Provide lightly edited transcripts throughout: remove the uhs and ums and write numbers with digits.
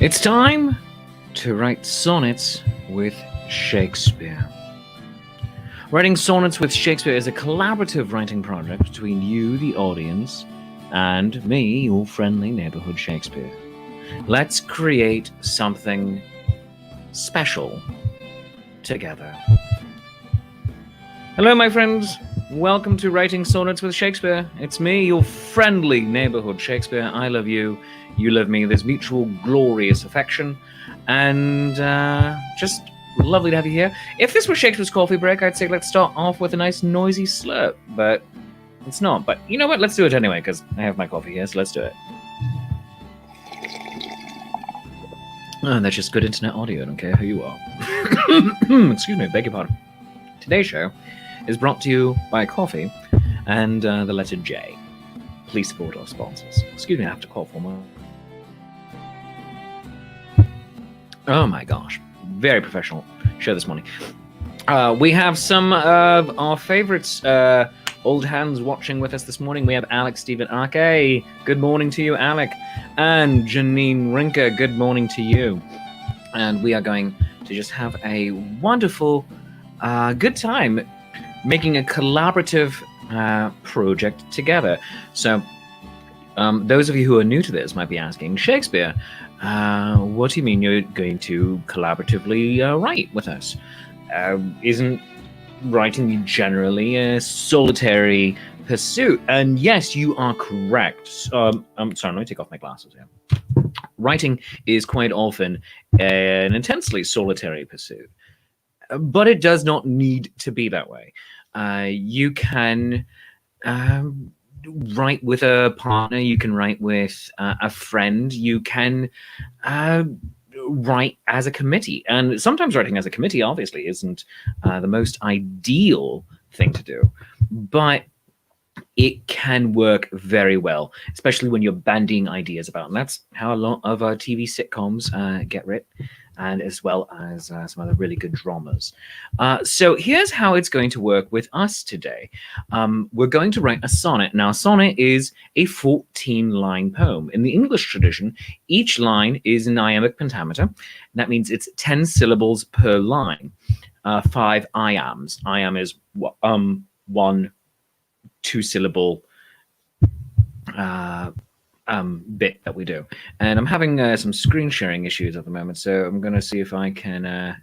It's time to write sonnets with Shakespeare. Writing sonnets with Shakespeare is a collaborative writing project between you, the audience, and me, your friendly neighborhood Shakespeare. Let's create something special together. Hello, my friends. Welcome to Writing Sonnets with Shakespeare. It's me, your friendly neighborhood Shakespeare. I love you. You love me. There's mutual glorious affection. And just lovely to have you here. If this was Shakespeare's coffee break, I'd say let's start off with a nice noisy slurp. But it's not. But you know what? Let's do it anyway, because I have my coffee here, so let's do it. Oh, that's just good internet audio. I don't care who you are. Excuse me, beg your pardon. Today's show is brought to you by coffee and the letter J. Please support our sponsors. Excuse me, I have to cough for a moment. Oh my gosh, very professional show this morning. We have some of our favorites, old hands watching with us this morning. We have Alec Stephen Arke. Good morning to you, Alec. And Janine Rinker, good morning to you. And we are going to just have a wonderful, good time making a collaborative project together. So those of you who are new to this might be asking, Shakespeare, what do you mean you're going to collaboratively write with us? Isn't writing generally a solitary pursuit? And yes, you are correct. I'm sorry, let me take off my glasses here. Writing is quite often an intensely solitary pursuit, but it does not need to be that way. You can write with a partner, you can write with a friend, you can write as a committee. And sometimes writing as a committee obviously isn't the most ideal thing to do, but it can work very well, especially when you're bandying ideas about. And that's how a lot of our TV sitcoms get written, and as well as some other really good dramas. So here's how it's going to work with us today. We're going to write a sonnet. Now, a sonnet is a 14-line poem. In the English tradition, each line is an iambic pentameter. That means it's 10 syllables per line, 5 iambs. Iamb is one 2-syllable bit that we do. And I'm having some screen sharing issues at the moment, so I'm going to see if I can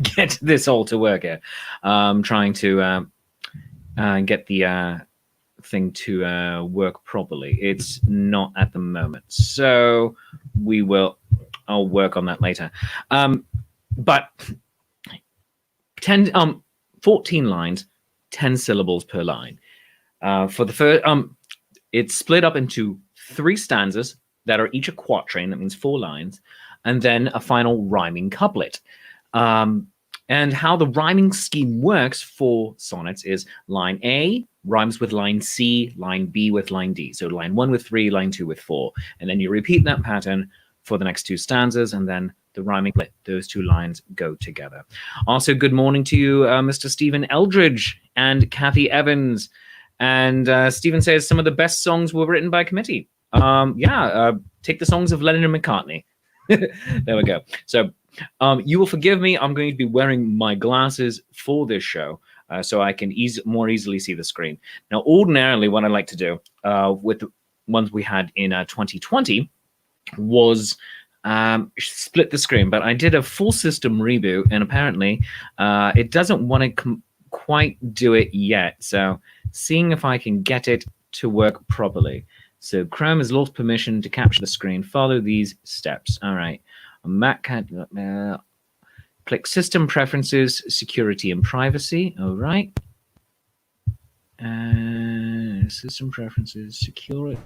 get this all to work here. I'm trying to get the thing to work properly. It's not at the moment, so I'll work on that later. But 14 lines, 10 syllables per line. For the first, it's split up into 3 stanzas that are each a quatrain. That means 4 lines, and then a final rhyming couplet. And how the rhyming scheme works for sonnets is line A rhymes with line C, line B with line D. So line 1 with 3, line 2 with 4, and then you repeat that pattern for the next 2 stanzas, and then the rhyming couplet, those 2 lines go together. Also, good morning to you, Mr. Stephen Eldridge and Kathy Evans. And Stephen says some of the best songs were written by committee. Take the songs of Lennon and McCartney. There we go. So you will forgive me. I'm going to be wearing my glasses for this show so I can more easily see the screen. Now, ordinarily, what I like to do with the ones we had in 2020 was split the screen, but I did a full system reboot, and apparently it doesn't want to quite do it yet. So seeing if I can get it to work properly. So Chrome has lost permission to capture the screen. Follow these steps. All right. Mac click System Preferences, Security and Privacy. All right. System Preferences, Security.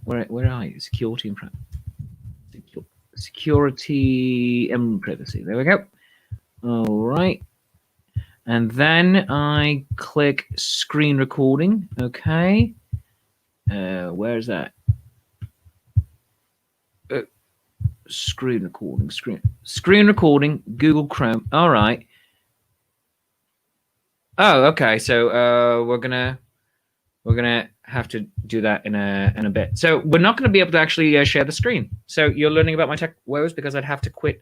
Where are you? Security and Security and Privacy. There we go. All right. And then I click screen recording. Okay. Where's that? Screen recording. Screen recording. Google Chrome. All right. Oh, okay. So we're gonna have to do that in a bit. So we're not going to be able to actually share the screen. So you're learning about my tech woes because I'd have to quit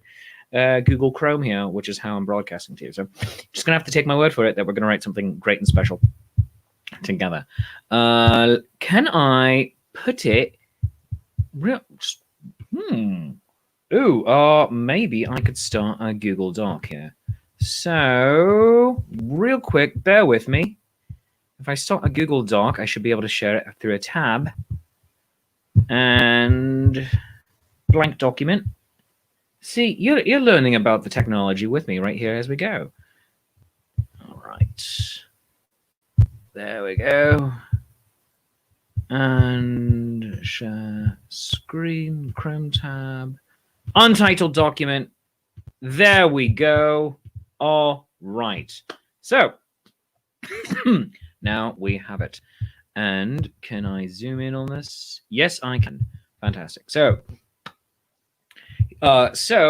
Google Chrome here, which is how I'm broadcasting to you. So just going to have to take my word for it that we're going to write something great and special together. Can I put it real? Ooh, maybe I could start a Google Doc here. So real quick, bear with me. If I start a Google Doc, I should be able to share it through a tab. And blank document. See, you're learning about the technology with me right here as we go. All right. There we go. And share screen, Chrome tab. Untitled document. There we go. All right. So now we have it. And can I zoom in on this? Yes, I can. Fantastic. So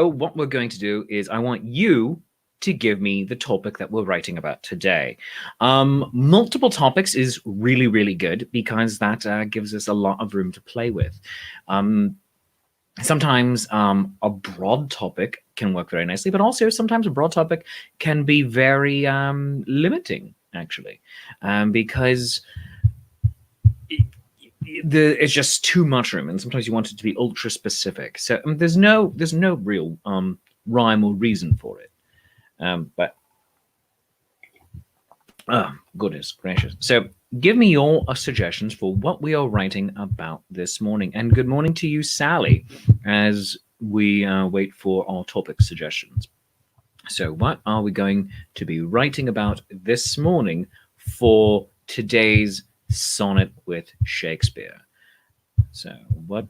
what we're going to do is I want you to give me the topic that we're writing about today. Multiple topics is really, really good because that gives us a lot of room to play with. Sometimes a broad topic can work very nicely, but also sometimes a broad topic can be very limiting, actually, because it's just too much room, and sometimes you want it to be ultra specific. So there's no real rhyme or reason for it. But oh, goodness gracious! So give me your suggestions for what we are writing about this morning. And good morning to you, Sally, as we wait for our topic suggestions. So what are we going to be writing about this morning for today's Sonnet with Shakespeare? So what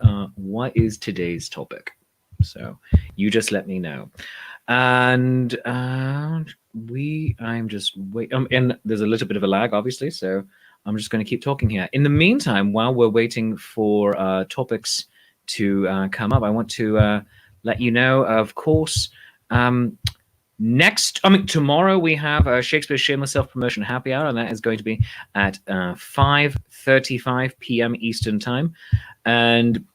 is today's topic? So you just let me know. And I'm just waiting, and there's a little bit of a lag, obviously, so I'm just going to keep talking here. In the meantime, while we're waiting for topics to come up, I want to let you know, of course, tomorrow we have Shakespeare Shameless Self-Promotion Happy Hour, and that is going to be at 5:35 p.m. Eastern Time. And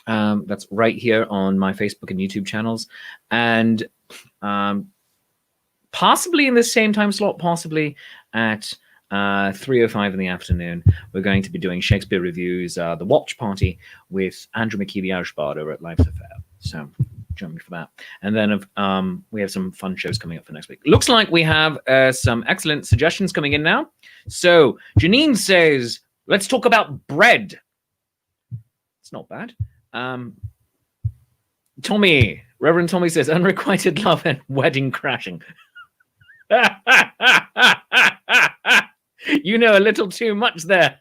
that's right here on my Facebook and YouTube channels. And possibly in the same time slot, possibly at 3:05 in the afternoon, we're going to be doing Shakespeare reviews, the Watch Party with Andrew McKee, the Irish Bard, over at Life's Affair. So join me for that. And then we have some fun shows coming up for next week. Looks like we have some excellent suggestions coming in now. So Janine says, let's talk about bread. It's not bad. Tommy, Reverend Tommy says, unrequited love and wedding crashing. You know a little too much there,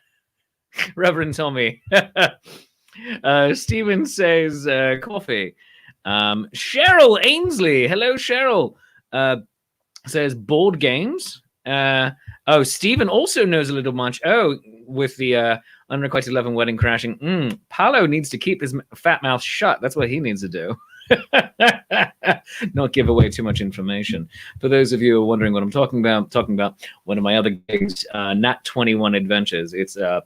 Reverend Tommy. Stephen says, coffee. Cheryl Ainsley, hello, Cheryl, says board games. Stephen also knows a little much. With the unrequited love and wedding crashing. Paolo needs to keep his fat mouth shut. That's what he needs to do. Not give away too much information. For those of you who are wondering what I'm talking about one of my other gigs, Nat 21 Adventures. It's a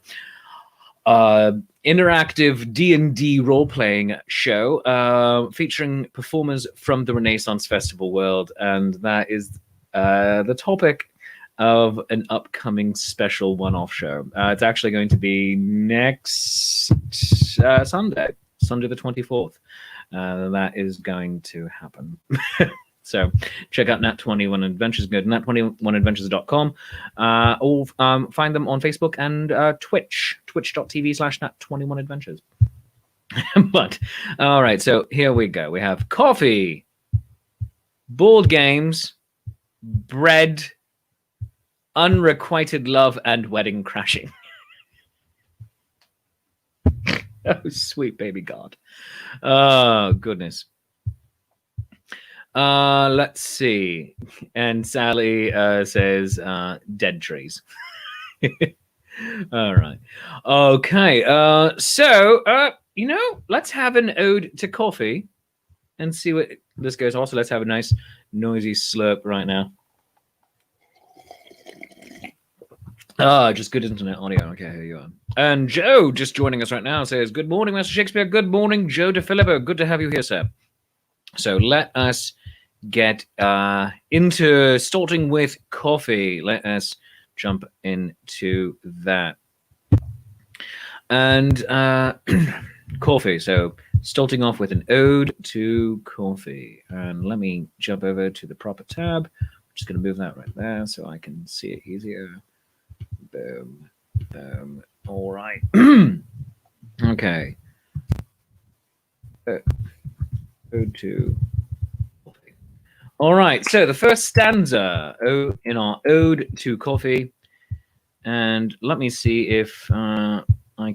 interactive D&D role-playing show featuring performers from the Renaissance Festival world, and that is the topic of an upcoming special one-off show. It's actually going to be next Sunday the 24th. That is going to happen. So check out Nat 21 Adventures. Go to nat21adventures.com or find them on Facebook and twitch.tv/nat21adventures. But all right, so here we go. We have coffee, board games, bread, unrequited love, and wedding crashing. Oh, sweet baby God. Oh, goodness. Let's see. And Sally says dead trees. All right. Okay. Let's have an ode to coffee and see what this goes. Also, let's have a nice noisy slurp right now. Just good internet audio. Okay, here you are. And Joe, just joining us right now, says, good morning, Mr. Shakespeare. Good morning, Joe DeFilippo. Good to have you here, sir. So let us get into starting with coffee. Let us jump into that. And coffee. So starting off with an ode to coffee. And let me jump over to the proper tab. I'm just going to move that right there so I can see it easier. Boom. Boom. All right. Okay. Ode to coffee. All right. So the first stanza in our ode to coffee. And let me see if I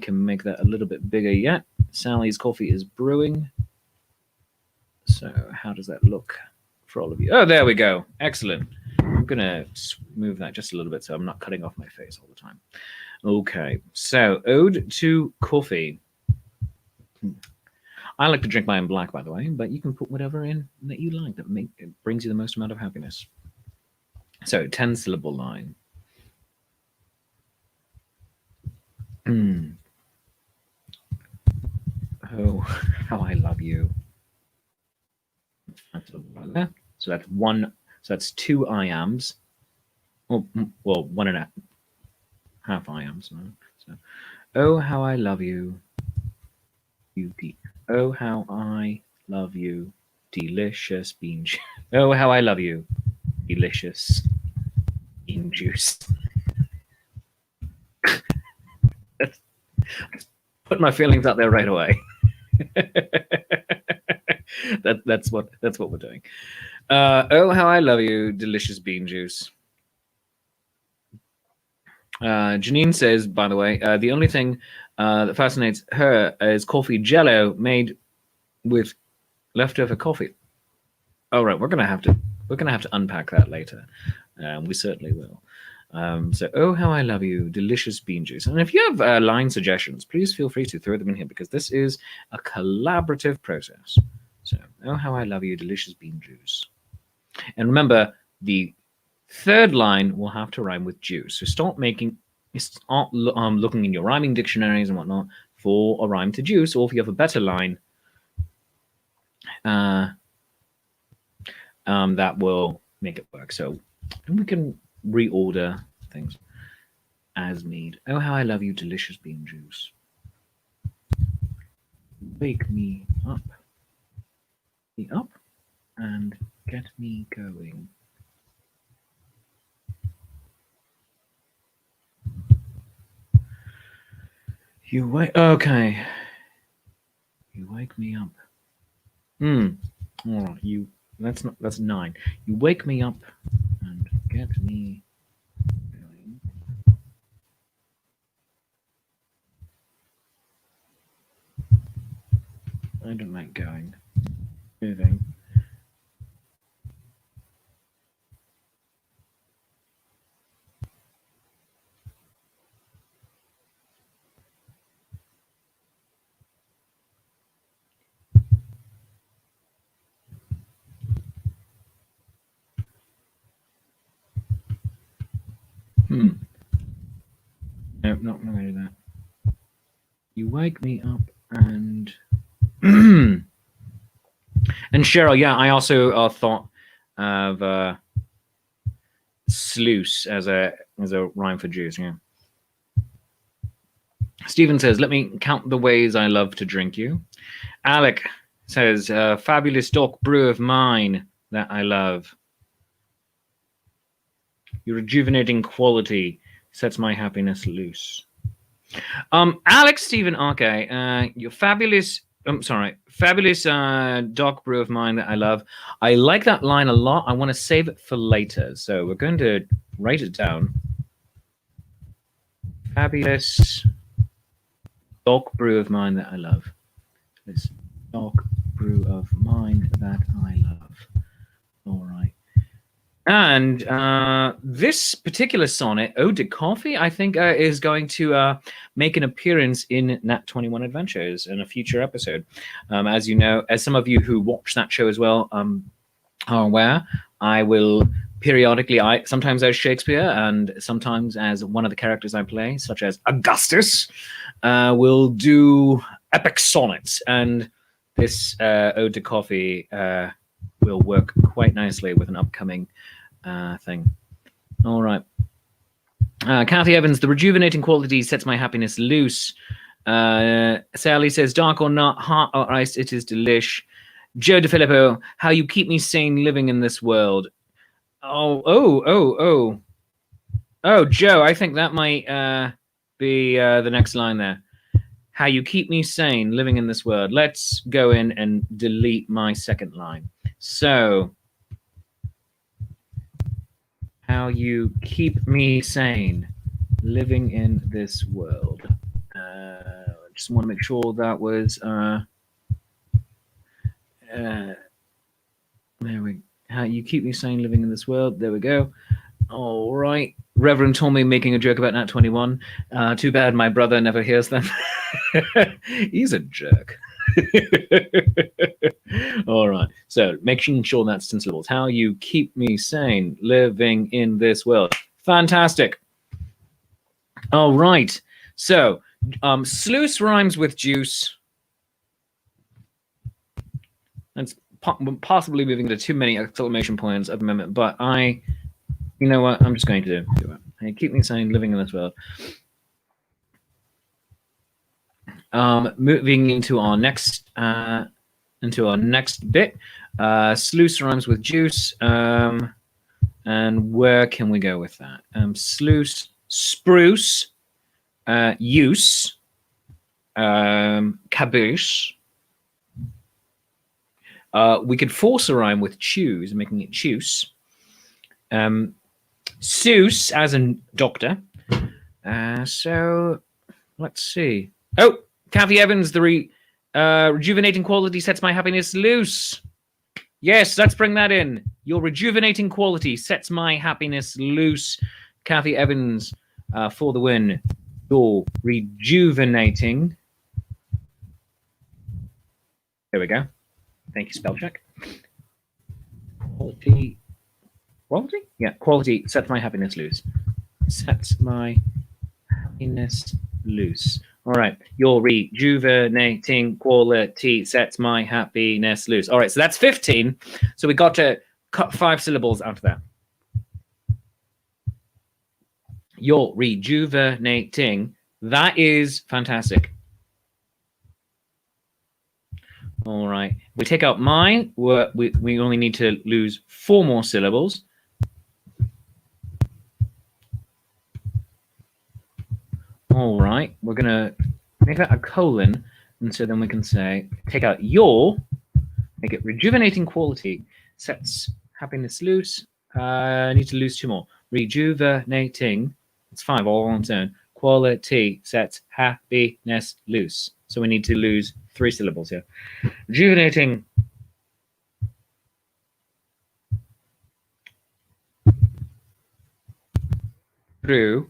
can make that a little bit bigger yet. Sally's coffee is brewing. So how does that look for all of you? Oh, there we go. Excellent. I'm going to move that just a little bit so I'm not cutting off my face all the time. Okay, so ode to coffee. I like to drink mine black, by the way, but you can put whatever in that you like that brings you the most amount of happiness. So 10-syllable line. Oh, how I love you. So that's one. So that's 2 iambs. Oh, well, 1.5 iambs. So, oh, how I love you. Oh, how I love you. Delicious bean juice. Oh, how I love you. Delicious bean juice. Put my feelings out there right away. That's what we're doing. Oh, how I love you, delicious bean juice. Janine says, by the way, the only thing that fascinates her is coffee jello made with leftover coffee. All right, we're gonna have to unpack that later. We certainly will. So, oh, how I love you, delicious bean juice. And if you have line suggestions, please feel free to throw them in here because this is a collaborative process. So, oh, how I love you, delicious bean juice. And remember, the third line will have to rhyme with juice. So start looking in your rhyming dictionaries and whatnot for a rhyme to juice, or if you have a better line, that will make it work. So we can reorder things as need. Oh, how I love you, delicious bean juice. Wake me up. Me up and get me going. You wake. Okay. You wake me up. All right. That's 9. You wake me up and get me going. I don't like going. Moving. No, not going to do that. You wake me up and and Cheryl, yeah, I also thought of sluice as a rhyme for juice. Yeah. Stephen says, "Let me count the ways I love to drink you." Alec says, "Fabulous dark brew of mine that I love. Your rejuvenating quality sets my happiness loose." Alex Stephen, okay, your fabulous. Fabulous dark brew of mine that I love. I like that line a lot. I want to save it for later, so we're going to write it down. Fabulous dark brew of mine that I love. This dark brew of mine that I love. All right. And this particular sonnet, Ode to Coffee, I think is going to make an appearance in Nat 21 Adventures in a future episode. As you know, as some of you who watch that show as well are aware, I will periodically, sometimes as Shakespeare and sometimes as one of the characters I play, such as Augustus, will do epic sonnets. And this Ode to Coffee will work quite nicely with an upcoming thing. All right. Kathy Evans, the rejuvenating quality sets my happiness loose. Sally says, dark or not, hot or iced, it is delish. Joe DeFilippo, how you keep me sane living in this world. Oh, Joe, I think that might be the next line there. How you keep me sane living in this world. Let's go in and delete my second line. So, how you keep me sane living in this world. Just want to make sure that was there we. How you keep me sane living in this world. There we go. All right. Reverend Tommy making a joke about Nat 21. Too bad my brother never hears them. He's a jerk. All right. So making sure that's 10 syllables. How you keep me sane living in this world. Fantastic. All right. So sluice rhymes with juice. That's possibly moving to too many exclamation points at the moment, but you know what? I'm just going to do it. Hey, keep me sane living in this world. Moving into our next bit. Sluice rhymes with juice. And where can we go with that? Sluice, spruce, use, caboose. We could force a rhyme with choose, making it choose. Seuss as in doctor. So let's see. Oh, Kathy Evans, the rejuvenating quality sets my happiness loose. Yes, let's bring that in. Your rejuvenating quality sets my happiness loose. Kathy Evans for the win. Your rejuvenating. There we go. Thank you, spell check. Quality? Yeah, quality sets my happiness loose. Sets my happiness loose. All right, your rejuvenating quality sets my happiness loose. All right, so that's 15. So we got to cut 5 syllables out of that. Your rejuvenating. That is fantastic. All right. We take out mine. We only need to lose 4 more syllables. All right. We're going to make that a colon. And so then we can say, take out your, make it rejuvenating quality, sets happiness loose. I need to lose 2 more. Rejuvenating. It's 5 all on its own. Quality sets happiness loose. So we need to lose 3 syllables here. Rejuvenating. Through.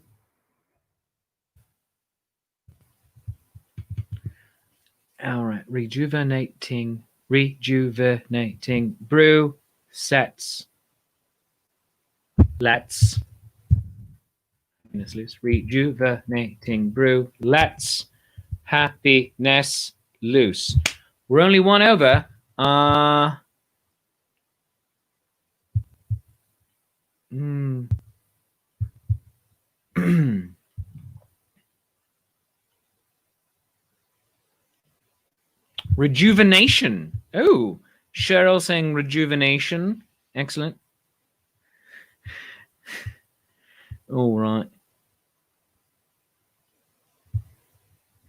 All right. Rejuvenating. Brew. Sets. Let's. Happiness loose. Rejuvenating brew. Let's. Happiness loose. We're only 1 over. Rejuvenation. Oh, Cheryl saying rejuvenation. Excellent. All right.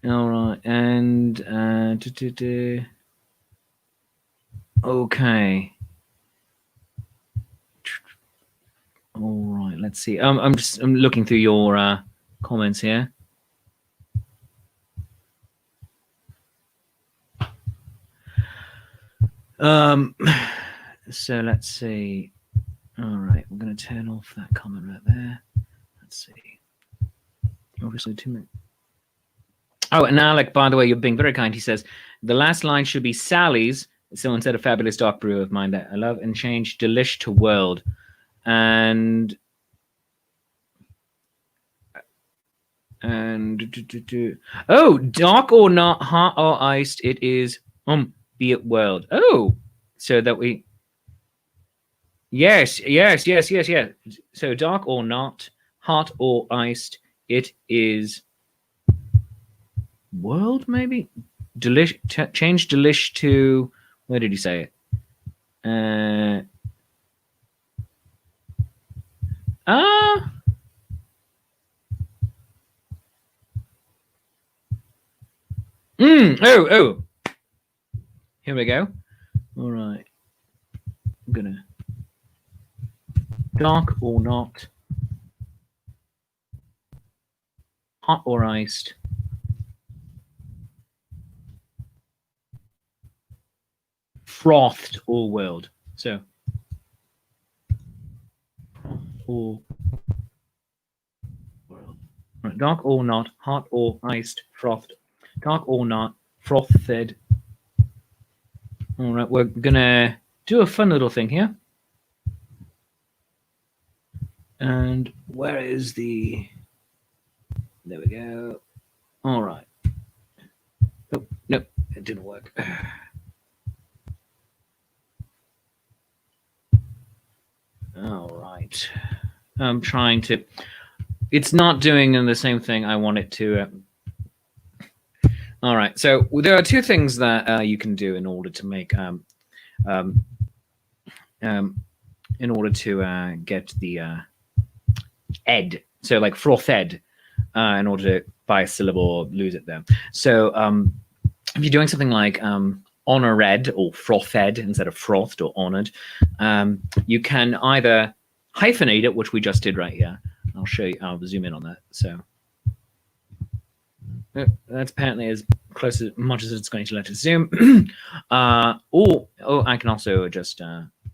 All right, and okay. All right, let's see. I'm looking through your comments here. So let's see. All right, we're going to turn off that comment right there. Let's see. Obviously, 2 minutes. Oh, and Alec, by the way, you're being very kind. He says, the last line should be Sally's. So instead of fabulous dark brew of mine that I love, and change delish to world. and oh, dark or not, hot or iced, it is be it world. Oh, so that we yes. So dark or not, hot or iced, it is world, maybe. Change delish to, where did he say it? Oh, here we go. All right, I'm gonna dark or not, hot or iced, frothed or world. So or world. Right, dark or not, hot or iced, frothed. Dark or not, frothed. All right, we're gonna do a fun little thing here. And where is the? There we go. All right. Oh, no, it didn't work. All right. I'm trying to. It's not doing the same thing I want it to. All right. So there are two things that you can do in order to make in order to get the ed. So like frothed, in order to buy a syllable or lose it there. So if you're doing something like honored or frothed instead of frothed or honored, you can either hyphenate it, which we just did right here. I'll show you. I'll zoom in on that. So that's apparently as close as much as it's going to let us zoom. Or I can also just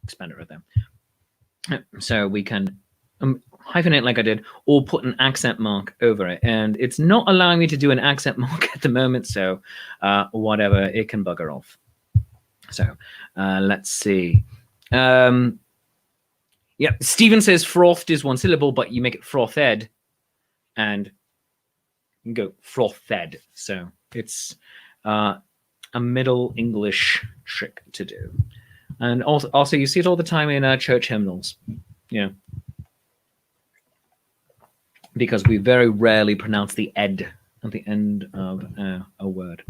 expand it right there. So we can hyphenate like I did, or put an accent mark over it. And it's not allowing me to do an accent mark at the moment, so whatever, it can bugger off. So let's see. Yeah, Stephen says frothed is one syllable, but you make it frothed and you go frothed. So it's a Middle English trick to do. And also you see it all the time in church hymnals. Yeah. Because we very rarely pronounce the ed at the end of a word.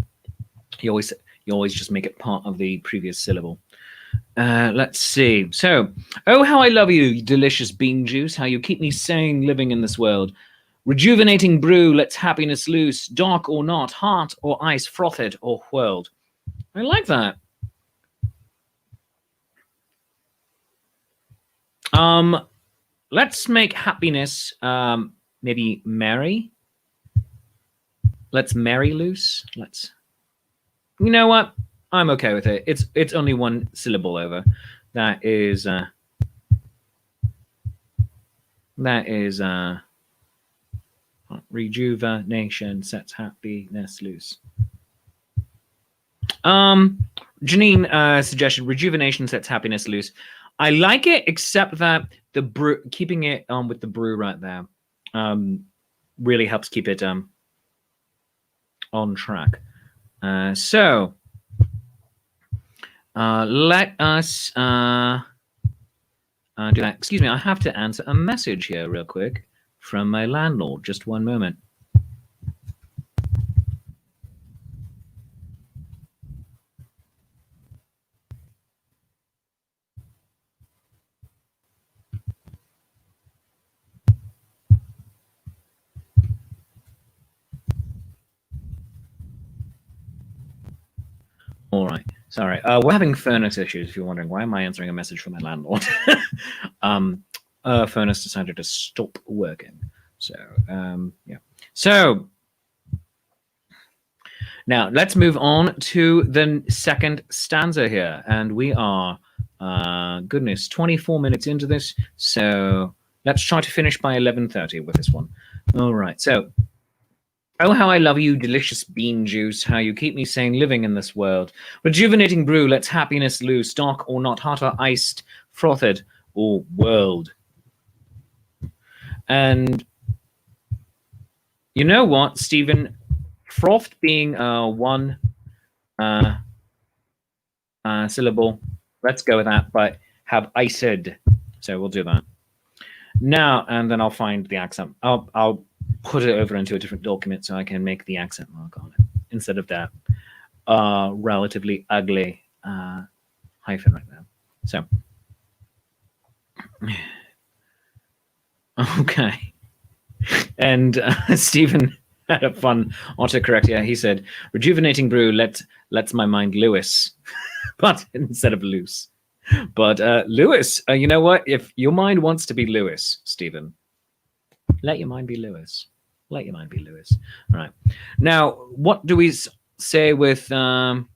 You always just make it part of the previous syllable. Let's see. So, oh, how I love you, delicious bean juice, how you keep me sane living in this world. Rejuvenating brew, lets happiness loose, dark or not, heart or ice, frothed or whirled. I like that. Let's make happiness maybe merry. Let's merry loose. Let's. You know what? I'm okay with it. It's only one syllable over. That is rejuvenation sets happiness loose. Janine suggested rejuvenation sets happiness loose. I like it, except that the brew, keeping it with the brew right there, really helps keep it on track. So let us do that. Excuse me, I have to answer a message here real quick from my landlord. Just one moment. All right. Sorry. We're having furnace issues, if you're wondering. Why am I answering a message from my landlord? Furnace decided to stop working. So, yeah. So, now let's move on to the second stanza here. And we are, goodness, 24 minutes into this. So, let's try to finish by 11:30 with this one. All right. So, oh, how I love you, delicious bean juice, how you keep me sane living in this world. Rejuvenating brew, lets happiness loose, dark or not, hot or iced, frothed or whirled. And you know what, Stephen? Frothed being one syllable. Let's go with that, but have iced. So we'll do that. Now, and then I'll find the accent. I'll put it over into a different document so I can make the accent mark on it instead of that relatively ugly hyphen right now. So, okay. And Stephen had a fun autocorrect here. He said, "Rejuvenating brew lets my mind Lewis," but instead of loose. But Lewis, you know what? If your mind wants to be Lewis, Stephen, let your mind be Lewis. Let your mind be Lewis. All right. Now, what do we say with the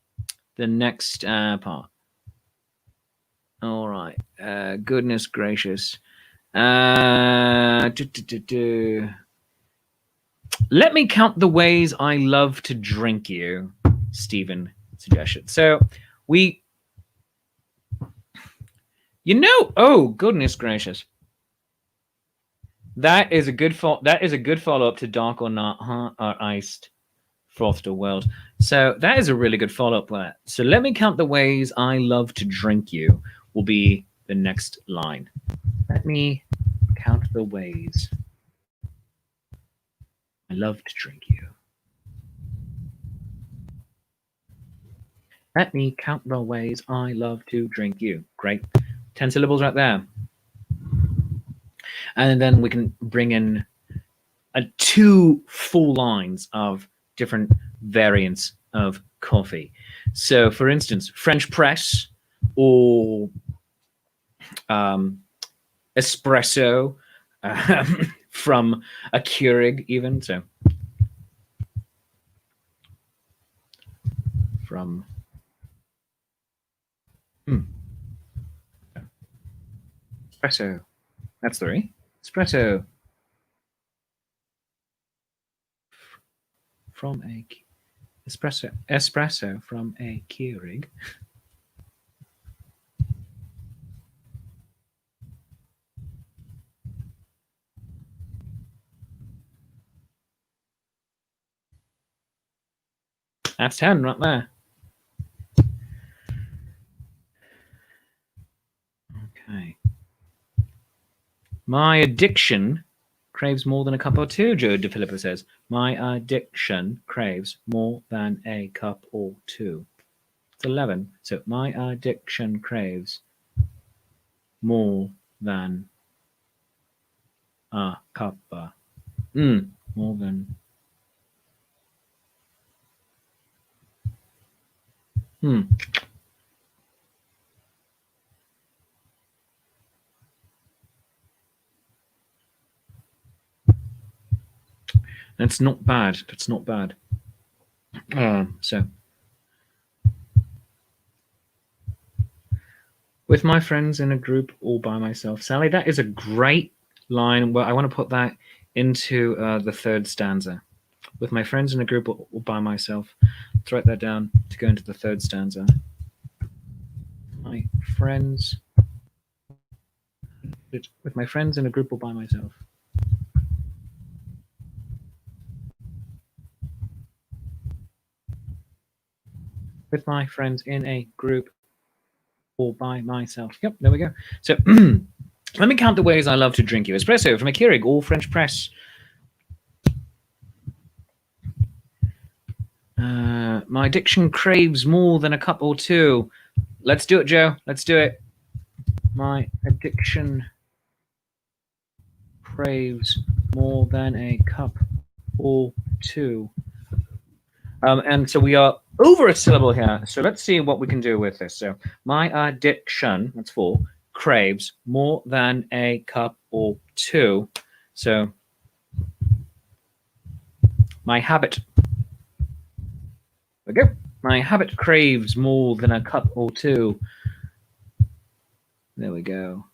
next part? All right. Goodness gracious. Let me count the ways I love to drink you, Stephen suggested. So we, oh goodness gracious. That is a good follow up to Dark or Not, or Iced, Frothed or World. So that is a really good follow up there. So let me count the ways I love to drink you will be the next line. Let me count the ways I love to drink you. Let me count the ways I love to drink you. Great. 10 syllables right there. And then we can bring in 2 full lines of different variants of coffee. So, for instance, French press or espresso from a Keurig, even. So, from espresso. That's 3. Espresso. From a espresso from a Keurig. That's 10 right there. Okay. My addiction craves more than a cup or two, Joe DeFilippo says. My addiction craves more than a cup or two. It's 11. So my addiction craves more than a cup. More than. That's not bad. That's not bad. So, with my friends in a group or by myself, Sally, that is a great line. Well, I want to put that into the third stanza. With my friends in a group or by myself. Let's write that down to go into the third stanza. My friends. With my friends in a group or by myself. With my friends in a group or by myself. Yep, there we go. So let me count the ways I love to drink you. Espresso from a Keurig or French press. My addiction craves more than a cup or two. Let's do it, Joe. Let's do it. My addiction craves more than a cup or two. And so we are over a syllable here. So let's see what we can do with this. So my addiction, that's 4, craves more than a cup or two. So my habit. There we go. My habit craves more than a cup or two. There we go.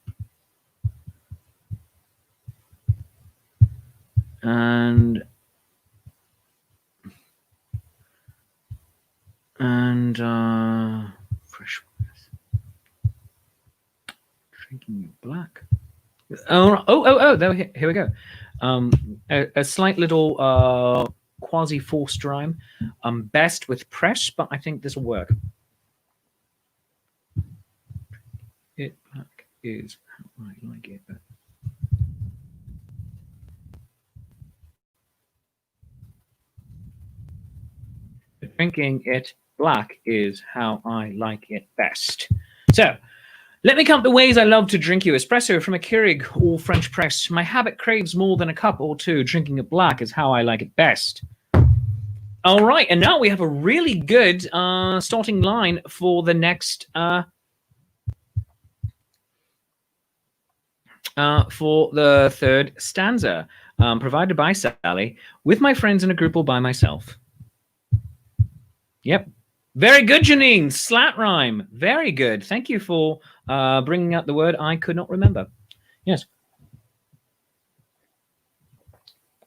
And fresh drinking black. There, here we go. A slight little quasi-forced rhyme. Best with press, but I think this will work. It black is how I like it. Drinking it black is how I like it best. So, let me count the ways I love to drink you. Espresso from a Keurig or French press. My habit craves more than a cup or two. Drinking it black is how I like it best. All right, and now we have a really good starting line for the next for the third stanza, provided by Sally. With my friends in a group or by myself. Yep. Very good, Janine. Slat rhyme. Very good. Thank you for bringing out the word I could not remember. Yes.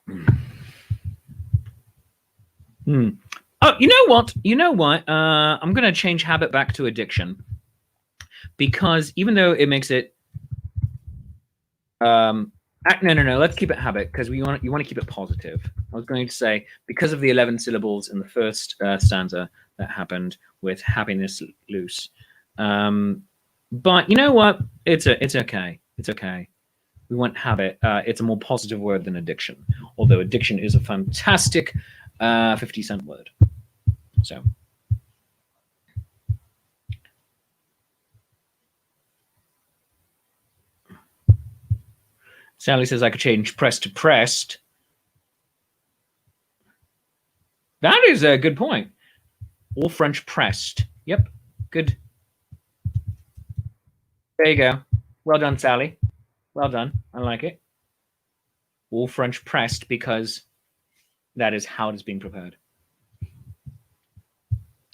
Oh, you know what? You know what? I'm going to change habit back to addiction, because even though it makes it no. Let's keep it habit, because you want to keep it positive. I was going to say, because of the 11 syllables in the first stanza that happened with happiness loose. But you know what? It's okay. It's okay. We want habit. It's a more positive word than addiction, although addiction is a fantastic 50-cent word. So. Sally says I could change press to pressed. That is a good point. Or French pressed. Yep, good. There you go. Well done, Sally. Well done. I like it. Or French pressed, because that is how it is being prepared.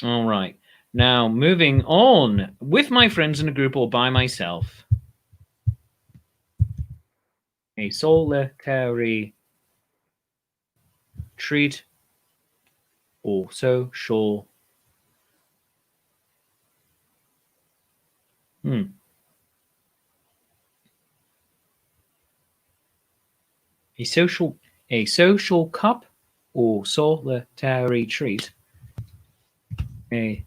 All right. Now, moving on. With my friends in a group or by myself. A solitary treat or social. A social cup or solitary treat. A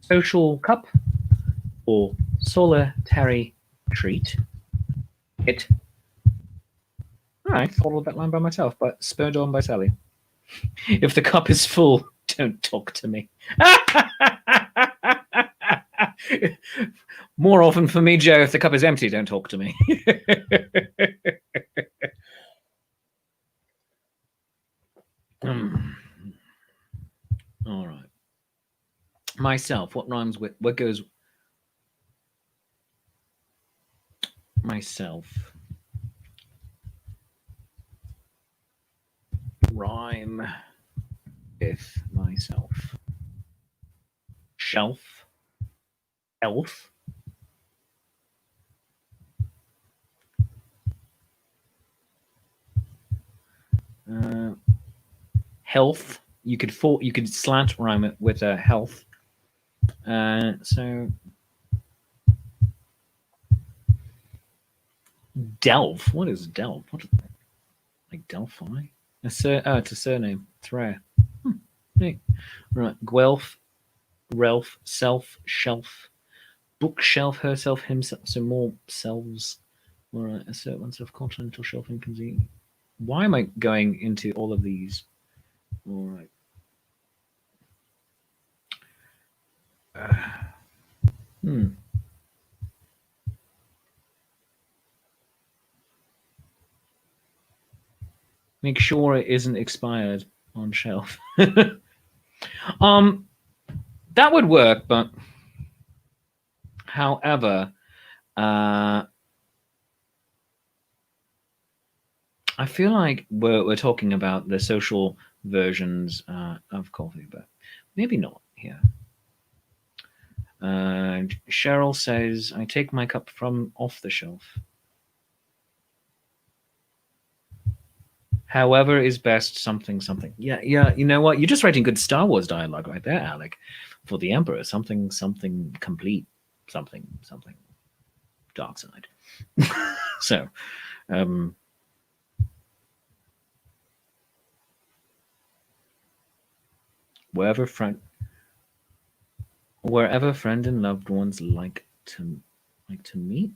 social cup or solitary treat. It. I followed that line by myself, but spurred on by Sally. If the cup is full, don't talk to me. More often for me, Joe, if the cup is empty, don't talk to me. All right. Myself, what rhymes with, what goes? Myself. Rhyme with myself. Shelf. Elf. Health. You could slant rhyme it with a health. So delve. What is delve? What, like Delphi? It's a surname. It's rare. Hey. Right. Guelph, Relf, self, shelf, bookshelf, herself, himself. So more selves. All right. Assert oneself, continental shelf, and convenient. Why am I going into all of these? All right. Make sure it isn't expired on shelf. That would work, but however, I feel like we're talking about the social versions of coffee, but maybe not here. Cheryl says, I take my cup from off the shelf. However is best, something, something. Yeah, you know what? You're just writing good Star Wars dialogue right there, Alec. For the Emperor, something, something complete, something, something. Dark side. So, wherever friend and loved ones like to meet.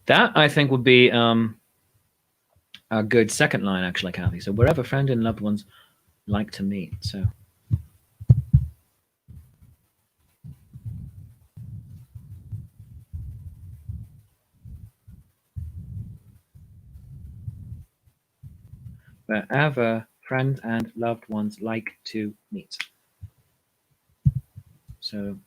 That I think would be a good second line, actually, Kathy. So wherever friend and loved ones like to meet. So wherever friends and loved ones like to meet. So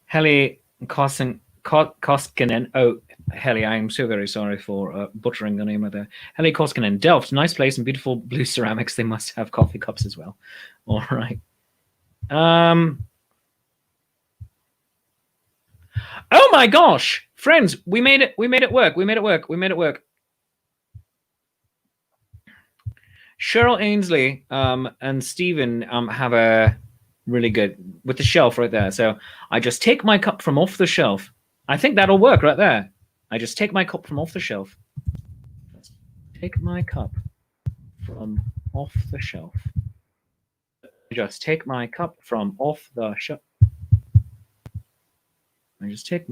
Heli Koskinen. Oh, Heli, I am so very sorry for butchering the name of the Heli Koskinen. Delft, nice place and beautiful blue ceramics. They must have coffee cups as well. All right. Oh my gosh, friends, we made it. We made it work. We made it work. We made it work. Cheryl Ainsley and Stephen have a really good with the shelf right there. So I just take my cup from off the shelf. I think that'll work right there. I just take my cup from off the shelf. Take my cup from off the shelf. I just take my cup from off the shelf. I just take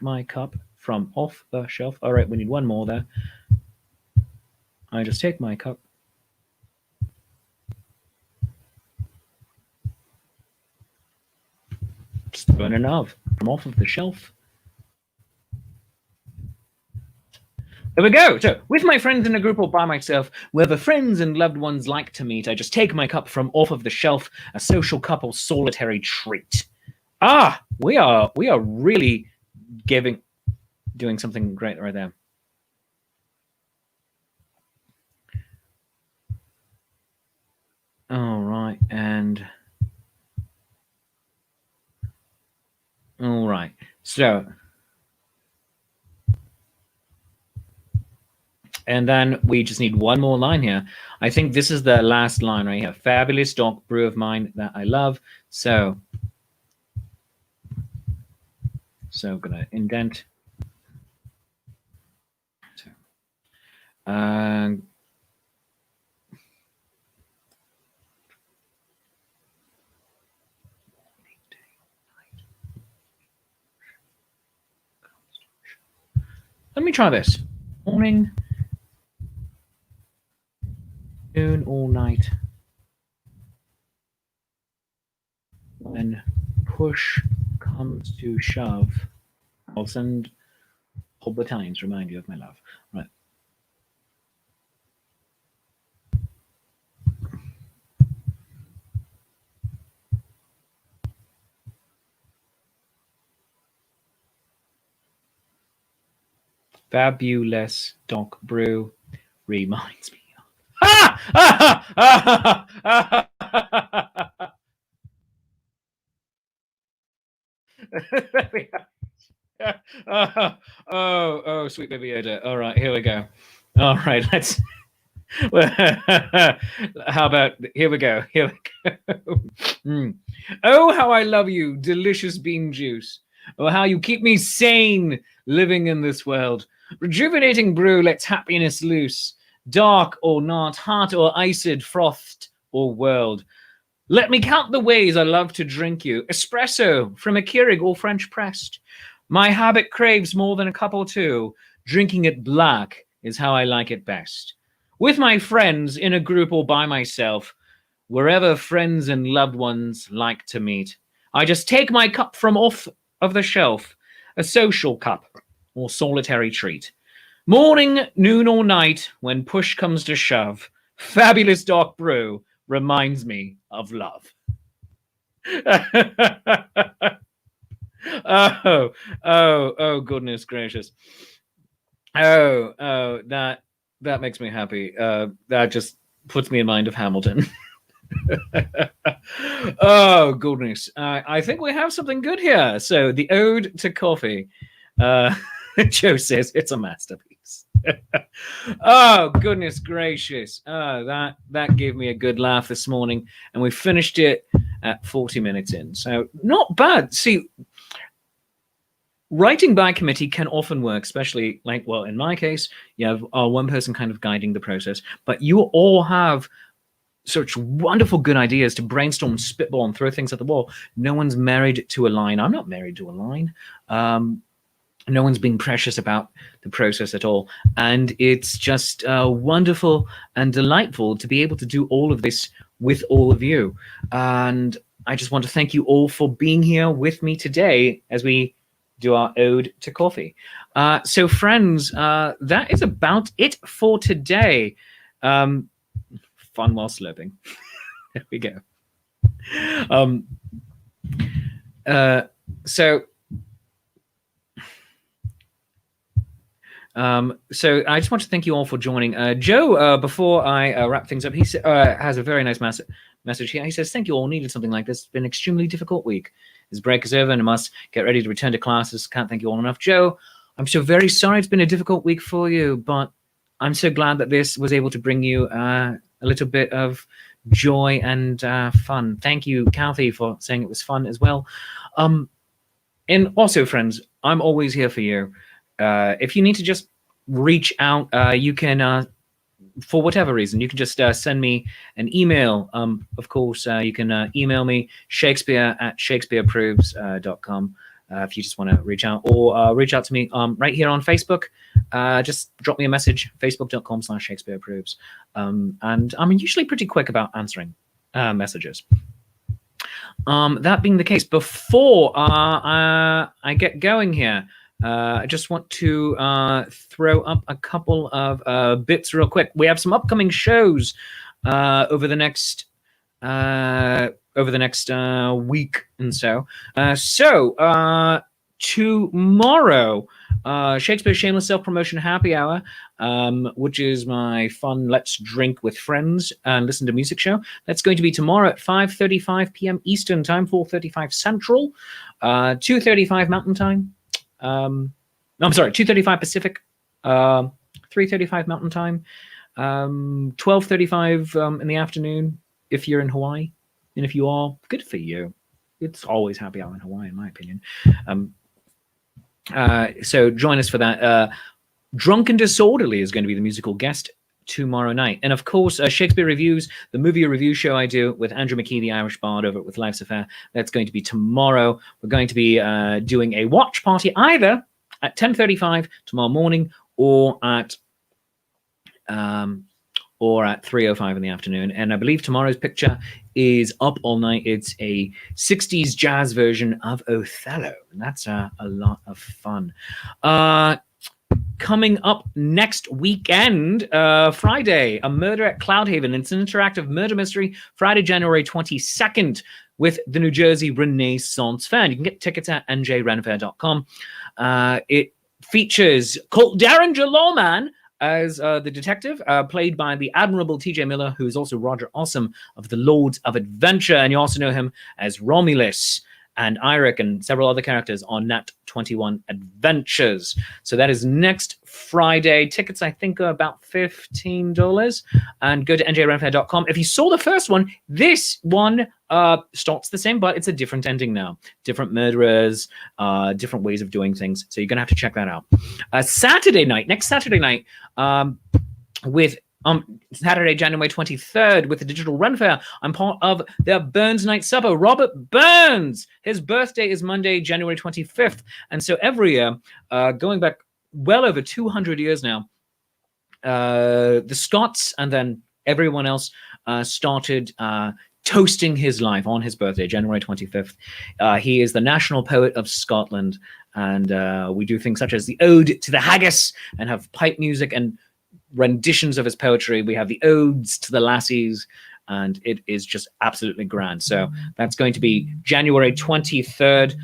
my cup from off the shelf. All right, we need one more there. I just take my cup. Just burn enough from off of the shelf. There we go. So, with my friends in a group or by myself, wherever friends and loved ones like to meet, I just take my cup from off of the shelf, a social cup or solitary treat. Ah, we are really doing something great right there. All right, and all right. So, and then we just need one more line here. I think this is the last line right here. Fabulous dark brew of mine that I love. So I'm gonna indent. So, let me try this. Morning, noon, all night. When push comes to shove, I'll send all the times remind you of my love. Right. Fabulous dark brew reminds me of. Oh, sweet baby Yoda. All right, here we go. All right, let's. How about here we go? Here we go. Oh, how I love you, delicious bean juice. Oh, how you keep me sane living in this world. Rejuvenating brew lets happiness loose. Dark or not, hot or iced, frothed or whirled. Let me count the ways I love to drink you. Espresso from a Keurig or French pressed. My habit craves more than a cup or two. Drinking it black is how I like it best. With my friends, in a group or by myself, wherever friends and loved ones like to meet, I just take my cup from off of the shelf, a social cup or solitary treat. Morning, noon, or night, when push comes to shove, fabulous dark brew reminds me of love. Oh, goodness gracious. Oh, that That makes me happy. That just puts me in mind of Hamilton. Oh, goodness. I think we have something good here. So, the Ode to Coffee. Joe says it's a masterpiece. Oh, goodness gracious. That gave me a good laugh this morning. And we finished it at 40 minutes in. So, not bad. See, writing by committee can often work, especially like, well, in my case, you have one person kind of guiding the process, but you all have such wonderful good ideas to brainstorm, spitball, and throw things at the wall. No one's married to a line. I'm not married to a line. No one's being precious about the process at all. And it's just wonderful and delightful to be able to do all of this with all of you. And I just want to thank you all for being here with me today as we do our Ode to Coffee. So friends, that is about it for today. Fun while slurping. There we go. So I just want to thank you all for joining. Joe, before I wrap things up, he has a very nice message here. He says, thank you all. Needed something like this. It's been an extremely difficult week. This break is over and I must get ready to return to classes. Can't thank you all enough. Joe, I'm so very sorry it's been a difficult week for you, but I'm so glad that this was able to bring you a little bit of joy and fun. Thank you, Kathy, for saying it was fun as well. And also, friends, I'm always here for you. If you need to just reach out, you can, for whatever reason, you can just send me an email. Of course, you can email me, shakespeare@shakespeareproves.com, if you just want to reach out, or reach out to me right here on Facebook. Just drop me a message, facebook.com/shakespeareproves. And I'm usually pretty quick about answering messages. That being the case, before I get going here, I just want to throw up a couple of bits real quick. We have some upcoming shows over the next week and so. Tomorrow, Shakespeare Shameless Self-Promotion Happy Hour, which is my fun Let's Drink with Friends and Listen to Music show. That's going to be tomorrow at 5:35 p.m. Eastern Time, 4:35 Central, 2:35 Mountain Time. I'm sorry, 2:35 Pacific, 3:35 Mountain Time, 12:35 in the afternoon if you're in Hawaii. And if you are, good for you. It's always happy hour in Hawaii, in my opinion. So join us for that. Drunk and Disorderly is going to be the musical guest tomorrow night. And of course, Shakespeare Reviews, the movie review show I do with Andrew McKee, the Irish bard, over with Life's Affair. That's going to be tomorrow. We're going to be doing a watch party either at 10:35 tomorrow morning or at 3:05 in the afternoon. And I believe tomorrow's picture is up all night. It's a 60s jazz version of Othello. And that's a lot of fun. Coming up next weekend, Friday, A Murder at Cloudhaven. It's an interactive murder mystery, Friday, January 22nd, with the New Jersey Renaissance Fair. You can get tickets at njrenfair.com. It features Colt Derringer Lawman as the detective, played by the admirable T.J. Miller, who is also Roger Awesome of the Lords of Adventure. And you also know him as Romulus and Eirik and several other characters on Nat 21 Adventures. So that is next Friday. Tickets, I think, are about $15. And go to njrenfair.com. If you saw the first one, this one starts the same, but it's a different ending now. Different murderers, different ways of doing things. So you're going to have to check that out. Next Saturday night, with Saturday, January 23rd, with the Digital Run Fair, I'm part of their Burns Night Supper. Robert Burns, his birthday is Monday, January 25th. And so every year, going back well over 200 years now, the Scots and then everyone else started toasting his life on his birthday, January 25th. He is the national poet of Scotland. And we do things such as the Ode to the Haggis and have pipe music and renditions of his poetry. We have the Odes to the Lassies, and it is just absolutely grand. So that's going to be January 23rd.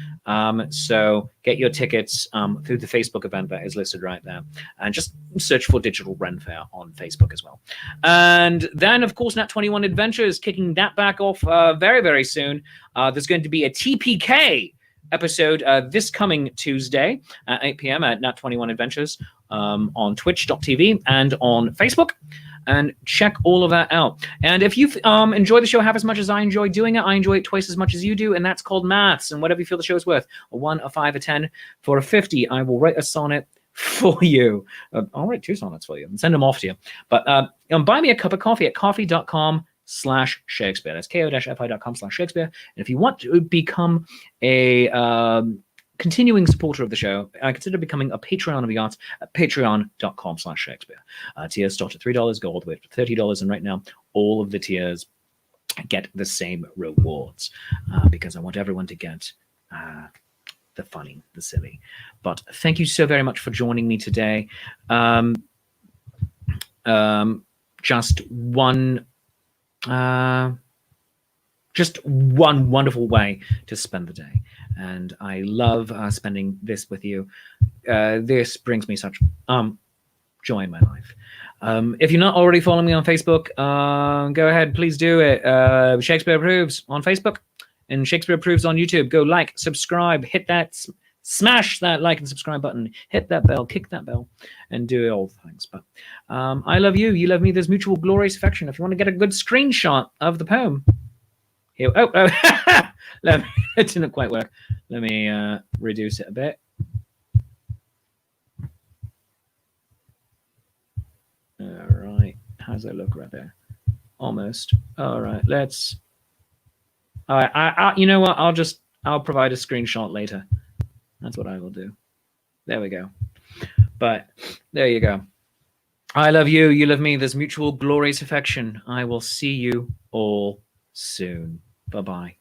So get your tickets through the Facebook event that is listed right there, and just search for Digital Ren Fair on Facebook as well. And then, of course, Nat 21 Adventures, kicking that back off very, very soon. There's going to be a TPK episode this coming Tuesday at 8 p.m. at Nat 21 Adventures on twitch.tv and on Facebook. And check all of that out. And if you've enjoyed the show half as much as I enjoy doing it, I enjoy it twice as much as you do, and that's called maths. And whatever you feel the show is worth, a 1, a 5, a 10, for a 50, I will write a sonnet for you. I'll write 2 sonnets for you and send them off to you. But buy me a cup of coffee at coffee.com/Shakespeare. That's ko-fi.com/Shakespeare. And if you want to become a continuing supporter of the show, I consider becoming a Patreon of the arts at patreon.com/Shakespeare. Tiers start at $3, go all the way up to $30, and right now all of the tiers get the same rewards because I want everyone to get the funny, the silly. But thank you so very much for joining me today. Just one wonderful way to spend the day, and I love spending this with you. This brings me such joy in my life. If you're not already following me on Facebook, go ahead, please do it. Shakespeare Approves on Facebook and Shakespeare Approves on YouTube. Go like, subscribe, hit that, smash that like and subscribe button, hit that bell, kick that bell, and do all the things. But I love you, you love me. There's mutual glorious affection. If you want to get a good screenshot of the poem, here, it didn't quite work. Let me reduce it a bit. All right, how's that look right there? Almost. All right, let's. All right, you know what? I'll provide a screenshot later. That's what I will do. There we go. But there you go. I love you. You love me. There's mutual glorious affection. I will see you all soon. Bye-bye.